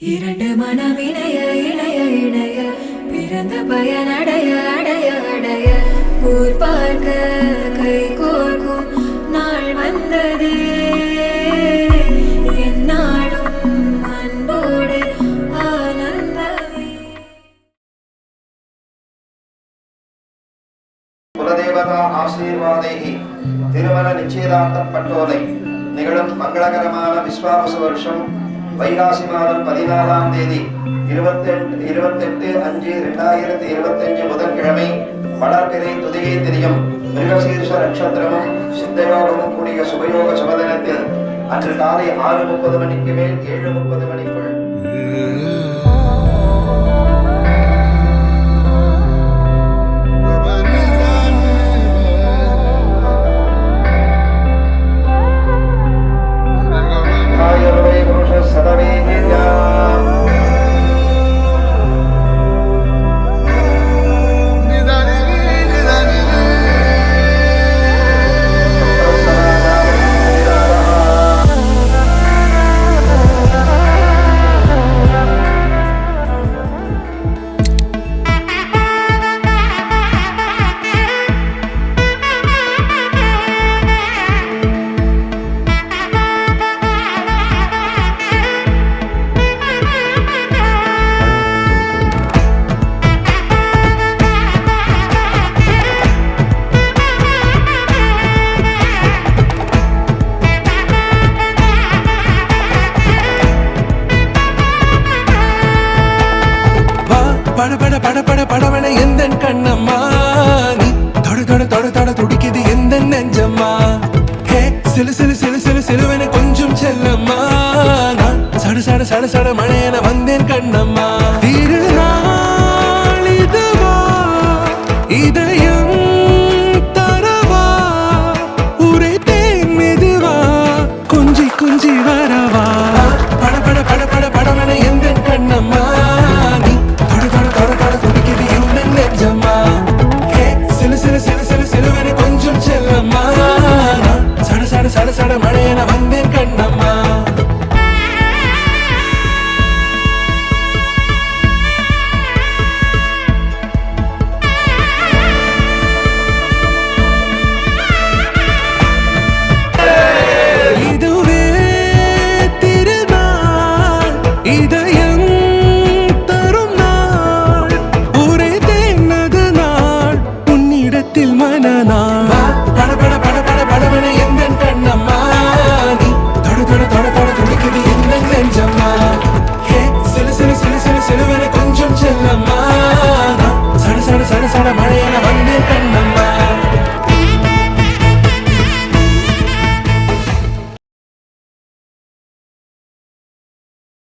இரண்டு மனம் இணைய இணைய இணைய பிறந்த பயனடைய அடைய அடைய ஊர் பார்க்க கை கோர்க்கும் நாள் வந்ததே என்னாலும் அன்போடு ஆனந்தமே. குலதேவதா ஆசீர்வாதைஹி திருமண நிச்சயதார்த்தம் பட்டோலை நிகழும் மங்களகரமான விஸ்வாவசு வருஷம் வைகாசி மாதம் 14ஆம் தேதி 28/5/2025 புதன்கிழமை வளர்பிறை துதிகை திரியும் மிருகசீர்ஷ நட்சத்திரமும் சித்தயோகமும் கூடிய சுபயோக சுபதினத்தில் அன்று காலை 6:30 மணிக்கு மேல் 7:30 மணிக்குள் படவன எந்த கண்ணம்மா நீ தொட தொட தொட தொட துடிக்குது எந்த நெஞ்சம்மா ஹே சிலு சிலு சிலு சிலு சிலுவன கொஞ்சம் செல்லம்மா நான் சட சட சட சட மழையன வந்தேன் கண்ணம்மா திருநாள் இதுவா இதயம் தரவா உரைத்தேன் மெதுவா கொஞ்சி கொஞ்சி வரவா பட பட பட பட படவன எந்த கண்ணம்மா சட சட மழையன வந்தேன் கண்ணம்மா. இதுவே திருநாள் இதயம் தரும் நாள் ஒரே தேனது நாள் உன்னிடத்தில் மனநாள் பட பட பட பட படவன எந்த கண்ணம்மா நீ தொட தொட தொட தொட துடிக்குது எந்த நெஞ்சம்மா ஹே சிலு சிலு சிலு சிலு சிலுவன கொஞ்சம் செல்லம்மா சட சட சட சட மழையன வந்தேன் கண்ணம்மா.